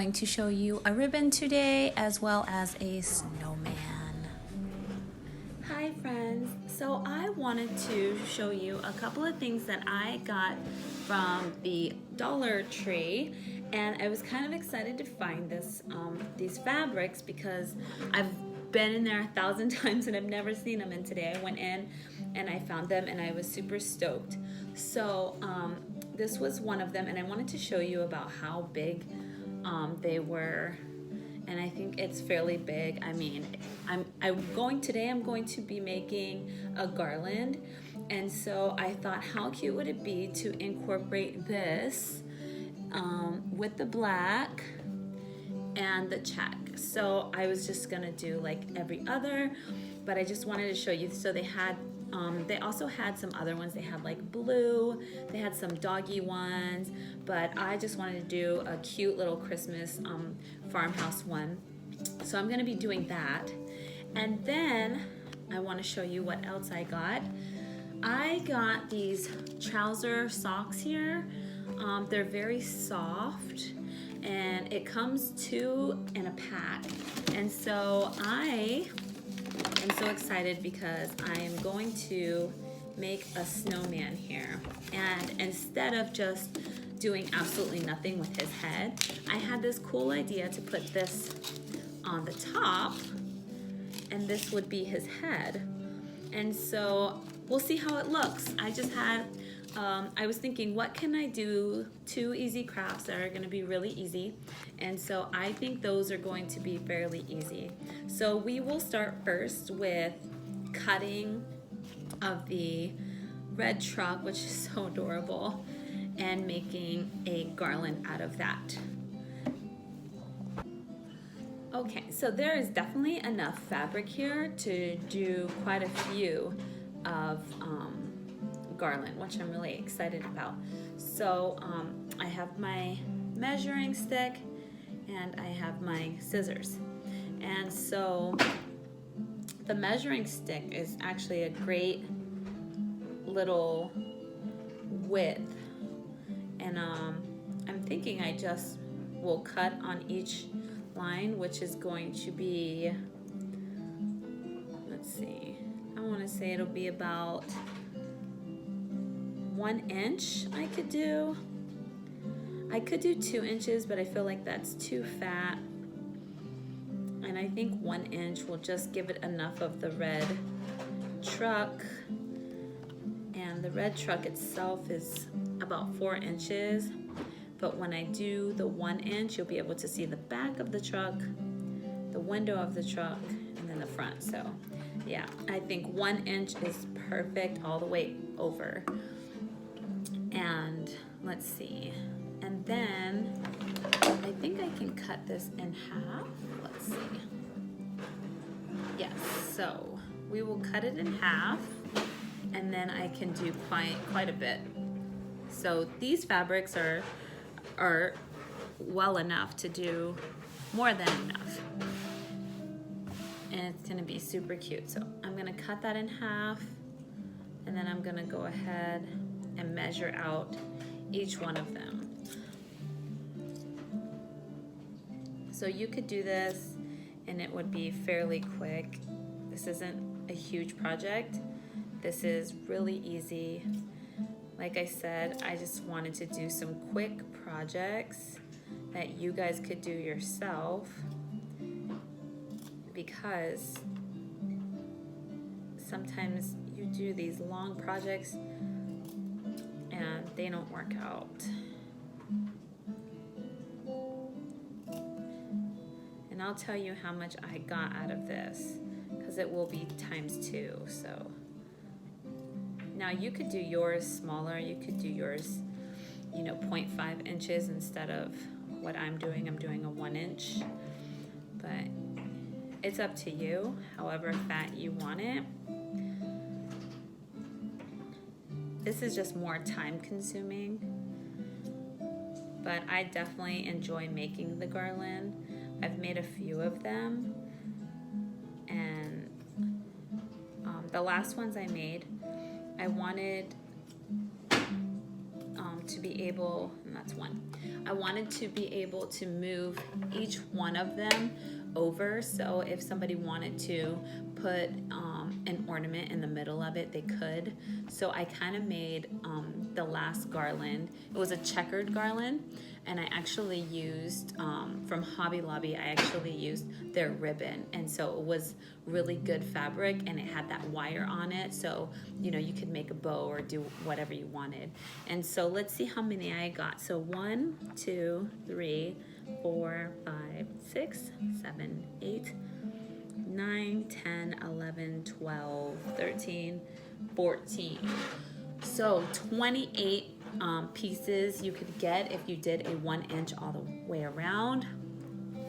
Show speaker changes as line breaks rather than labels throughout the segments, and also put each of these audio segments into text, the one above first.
going to show you a ribbon today as well as a snowman. Hi friends, so I wanted to show you a couple of things that I got from the Dollartree, and I was kind of excited to find these fabrics because I've been in there 1,000 times and I've never seen them, and today I went in and I found them and I was super stoked. So this was one of them, and I wanted to show you about how big they were, and I think it's fairly big. I mean, today I'm going to be making a garland, and so I thought, how cute would it be to incorporate this with the black and the check. So I was just gonna do like every other, but I just wanted to show you. So they also had some other ones. They had like blue, they had some doggy ones, but I just wanted to do a cute little Christmas farmhouse one. So I'm gonna be doing that. And then I wanna show you what else I got. I got these trouser socks here. They're very soft, and it comes 2 in a pack. And so I am so excited because I am going to make a snowman here. And instead of just doing absolutely nothing with his head, I had this cool idea to put this on the top, and this would be his head. And so we'll see how it looks. I was thinking, what can I do? 2 easy crafts that are gonna be really easy. And so I think those are going to be fairly easy. So we will start first with cutting of the red truck, which is so adorable, and making a garland out of that. Okay, so there is definitely enough fabric here to do quite a few of garland, which I'm really excited about. So I have my measuring stick and I have my scissors. And so the measuring stick is actually a great little width. And I'm thinking I just will cut on each line, which is going to be, let's see, I want to say it'll be about 1 inch. I could do 2 inches, but I feel like that's too fat, and I think 1 inch will just give it enough of the red truck. And the red truck itself is about 4 inches, but when I do the 1 inch, you'll be able to see the back of the truck, the window of the truck, and then the front. So yeah, I think 1 inch is perfect all the way over. And let's see, and then I think I can cut this in half. Let's see. Yes, so we will cut it in half, and then I can do quite a bit. So these fabrics are well enough to do more than enough, and it's gonna be super cute. So I'm gonna cut that in half, and then I'm gonna go ahead and measure out each one of them. So you could do this and it would be fairly quick. This isn't a huge project. This is really easy. Like I said, I just wanted to do some quick projects that you guys could do yourself, because sometimes you do these long projects and they don't work out. And I'll tell you how much I got out of this, because it will be ×2. So now you could do yours smaller. You could do yours, 0.5 inches instead of what I'm doing. I'm doing a 1 inch, but it's up to you, however fat you want it. This is just more time consuming, but I definitely enjoy making the garland. I've made a few of them, and the last ones I made, I wanted to be able, and that's one, I wanted to be able to move each one of them over, so if somebody wanted to put an ornament in the middle of it, they could. So I kind of made the last garland. It was a checkered garland, and I actually used from Hobby Lobby, I actually used their ribbon, and so it was really good fabric, and it had that wire on it, so you know, you could make a bow or do whatever you wanted. And so let's see how many I got. So 1, 2, 3, 4, 5, 6, 7, 8, 9, 10, 11, 12, 13, 14. So 28 pieces you could get if you did a 1 inch all the way around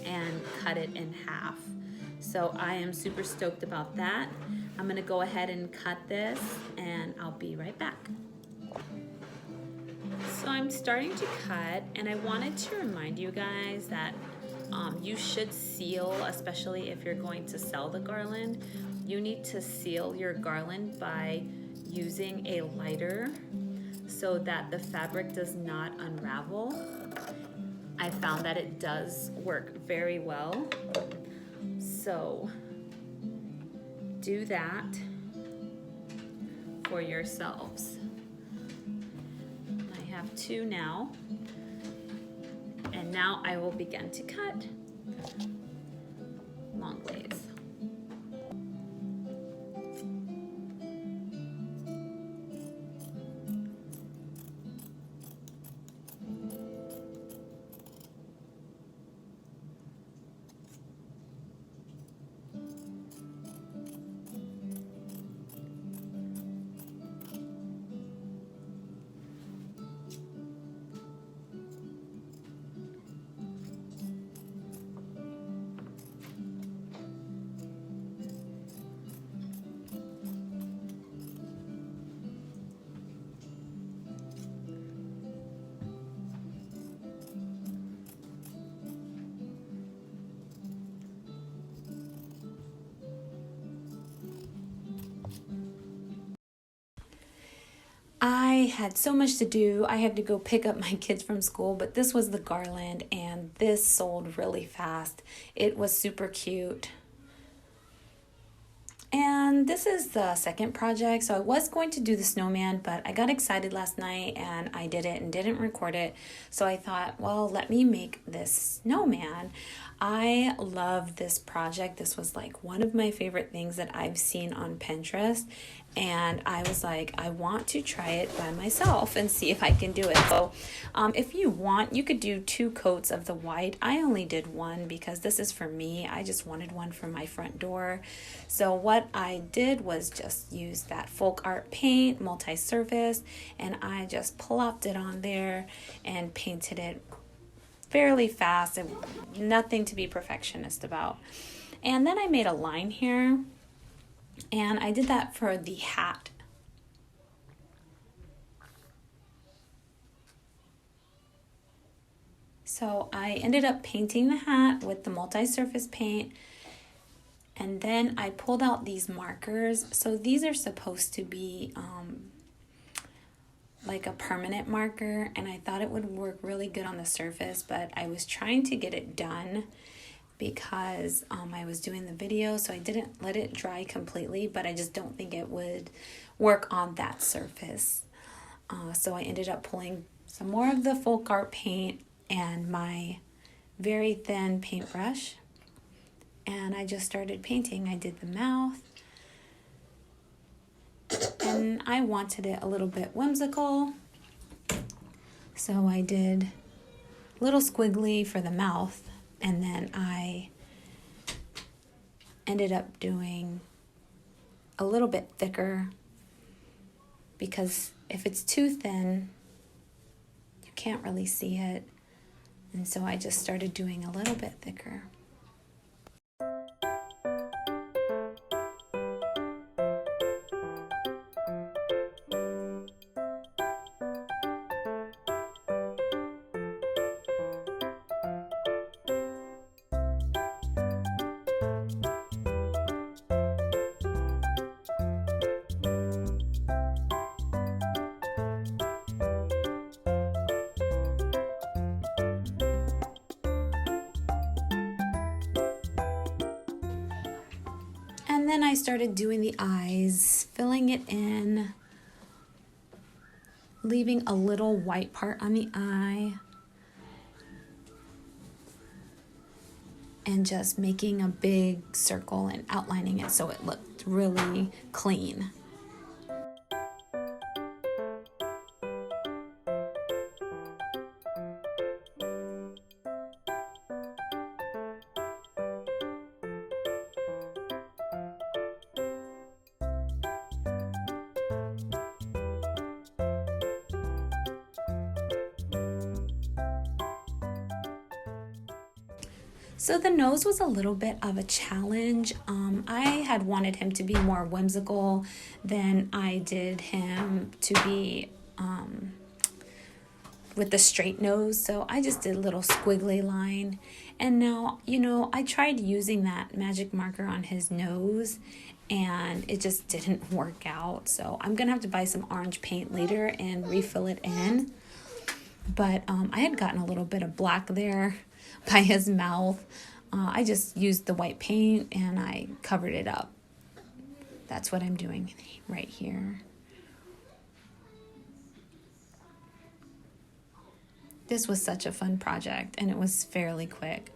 and cut it in half. So I am super stoked about that. I'm gonna go ahead and cut this and I'll be right back. So I'm starting to cut, and I wanted to remind you guys that you should seal, especially if you're going to sell the garland. You need to seal your garland by using a lighter so that the fabric does not unravel. I found that it does work very well. So do that for yourselves. I have 2 now, and now I will begin to cut long ways. I had so much to do. I had to go pick up my kids from school, but this was the garland, and this sold really fast. It was super cute. And this is the second project. So I was going to do the snowman, but I got excited last night and I did it and didn't record it. So I thought, well, let me make this snowman. I love this project. This was like one of my favorite things that I've seen on Pinterest. And I was like, I want to try it by myself and see if I can do it. So if you want, you could do 2 coats of the white. I only did 1 because this is for me. I just wanted one for my front door. So what I did was just use that folk art paint, multi-surface, and I just plopped it on there and painted it fairly fast, and nothing to be perfectionist about. And then I made a line here, and I did that for the hat. So I ended up painting the hat with the multi-surface paint, and then I pulled out these markers. So these are supposed to be like a permanent marker, and I thought it would work really good on the surface, but I was trying to get it done because I was doing the video, so I didn't let it dry completely, but I just don't think it would work on that surface. So I ended up pulling some more of the folk art paint and my very thin paintbrush, and I just started painting. I did the mouth, and I wanted it a little bit whimsical, so I did a little squiggly for the mouth, and then I ended up doing a little bit thicker, because if it's too thin, you can't really see it, and so I just started doing a little bit thicker. then I started doing the eyes, filling it in, leaving a little white part on the eye, and just making a big circle and outlining it so it looked really clean. So the nose was a little bit of a challenge. I had wanted him to be more whimsical than I did him to be with the straight nose. So I just did a little squiggly line. And now, I tried using that magic marker on his nose and it just didn't work out. So I'm gonna have to buy some orange paint later and refill it in. But I had gotten a little bit of black there by his mouth. I just used the white paint and I covered it up. That's what I'm doing right here. This was such a fun project and it was fairly quick.